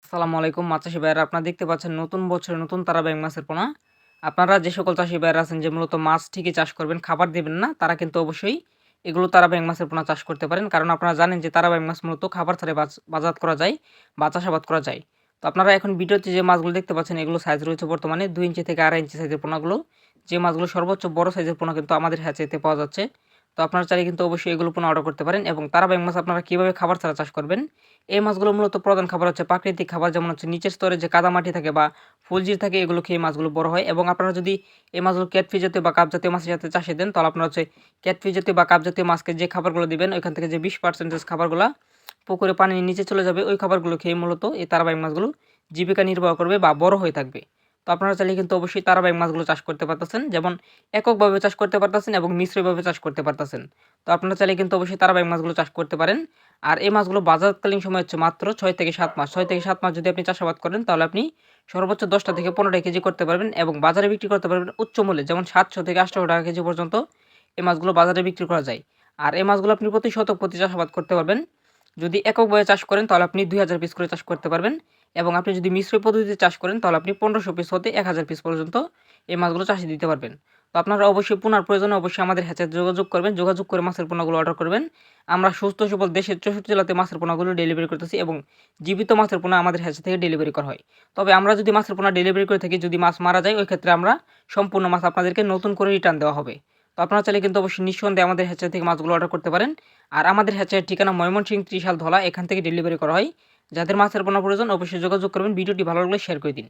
আসসালামু আলাইকুম মাছ চাষি ভাইয়েরা, আপনারা দেখতে পাচ্ছেন নতুন বছরে নতুন তারা ব্যাঙ মাছের পোনা। আপনারা যে সকল চাষি ভাইয়েরা আছেন যে মূলত মাছ ঠিকই চাষ করবেন, খাবার দিবেন না, তারা কিন্তু অবশ্যই এগুলো তারা ব্যাঙ মাছের পোনা চাষ করতে পারেন। কারণ আপনারা জানেন যে তারা ব্যাঙ মাছ মূলত খাবার ছাড়াই বাজার করা যায় বা চাষাবাদ করা যায়। তো আপনারা এখন ভিডিওতে যে মাছগুলো দেখতে পাচ্ছেন এগুলো সাইজ রয়েছে বর্তমানে 2 ইঞ্চি থেকে 2.5 ইঞ্চি সাইজের পোনাগুলো। যে মাছগুলো সর্বোচ্চ বড় সাইজের পোনা কিন্তু আমাদের হ্যাচারিতে পাওয়া যাচ্ছে। তো আপনারা চাইলে কিন্তু অবশ্যই এগুলো পোনা অর্ডার করতে পারেন। এবং তারা ব্যাঙ মাছ আপনারা কিভাবে খাবার ছাড়া চাষ করবেন, এই মাছগুলো মূলত প্রধান খাবার হচ্ছে প্রাকৃতিক খাবার, যেমন হচ্ছে নিচের স্তরে যে কাদামাটি থাকে বা ফুলজির থাকে, এগুলো খেয়ে মাছগুলো বড় হয়। এবং আপনারা যদি এই মাছগুলো ক্যাটফিশ জাতীয় বা কাপ জাতীয় মাছের সাথে চাষে দেন, তাহলে আপনারা হচ্ছে ক্যাটফিশ জাতীয় বা কাপ জাতীয় মাছকে যে খাবারগুলো দিবেন, ওইখান থেকে যে 20% খাবারগুলো পুকুরে পানির নিচে চলে যাবে, ওই খাবারগুলো খেয়ে মূলত এই তারাবাইক মাছগুলো জীবিকা নির্বাহ করবে বা বড় হয়ে থাকবে। তো আপনারা চাইলে কিন্তু অবশ্যই তারাবাইক মাছগুলো চাষ করতে পারতেছেন, যেমন এককভাবে চাষ করতে পারতেছেন এবং মিশ্রভাবে চাষ করতে পারতেছেন। তো আপনারা চাইলে কিন্তু অবশ্যই তারাবাইক মাছগুলো চাষ করতে পারেন। আর এই মাছগুলো বাজারকালীন সময় হচ্ছে মাত্র 6 থেকে 7 মাস। 6 থেকে 7 মাস যদি আপনি চাষাবাদ করেন, তাহলে আপনি সর্বোচ্চ 10টা থেকে 15টা কেজি করতে পারবেন এবং বাজারে বিক্রি করতে পারবেন উচ্চ মূল্যে, যেমন 700 থেকে 800 টাকা কেজি পর্যন্ত এই মাছগুলো বাজারে বিক্রি করা যায়। আর এই মাছগুলো আপনি প্রতি শতক প্রতি চাষাবাদ করতে পারবেন। যদি এককভাবে চাষ করেন তাহলে আপনি 2000 পিস করে চাষ করতে পারবেন। এবং আপনি যদি মিশ্র পদ্ধতিতে চাষ করেন তাহলে আপনি 1500 পিস হতে 1000 পিস পর্যন্ত এই মাছগুলো চাষে দিতে পারবেন। তো আপনারা অবশ্যই পোনার প্রয়োজনে অবশ্যই আমাদের হ্যাচারিতে যোগাযোগ করবেন। যোগাযোগ করে মাছের পোনাগুলো অর্ডার করবেন। আমরা সুস্থ সবল দেশের 64 জেলাতে মাছের পোনাগুলো ডেলিভারি করতেছি এবং জীবিত মাছের পোনা আমাদের হ্যাচারি থেকে ডেলিভারি করা হয়। তবে আমরা যদি মাছের পোনা ডেলিভারি করে থাকি, যদি মাছ মারা যায়, ওই ক্ষেত্রে আমরা সম্পূর্ণ মাছ আপনাদেরকে নতুন করে রিটার্ন দেওয়া হবে। তো আপনারা চাইলে কিন্তু অবশ্যই নিঃসন্দেহে আমাদের হ্যাচারি থেকে মাছগুলো অর্ডার করতে পারেন। আর আমাদের হ্যাচারির ঠিকানা ময়মনসিংহ ত্রিশাল ধলা, এখান থেকে ডেলিভারি করা হয়। যাদের মাছের পোনা প্রয়োজন অবশ্যই যোগাযোগ করবেন। ভিডিওটি ভালো লাগলে শেয়ার করে দিন।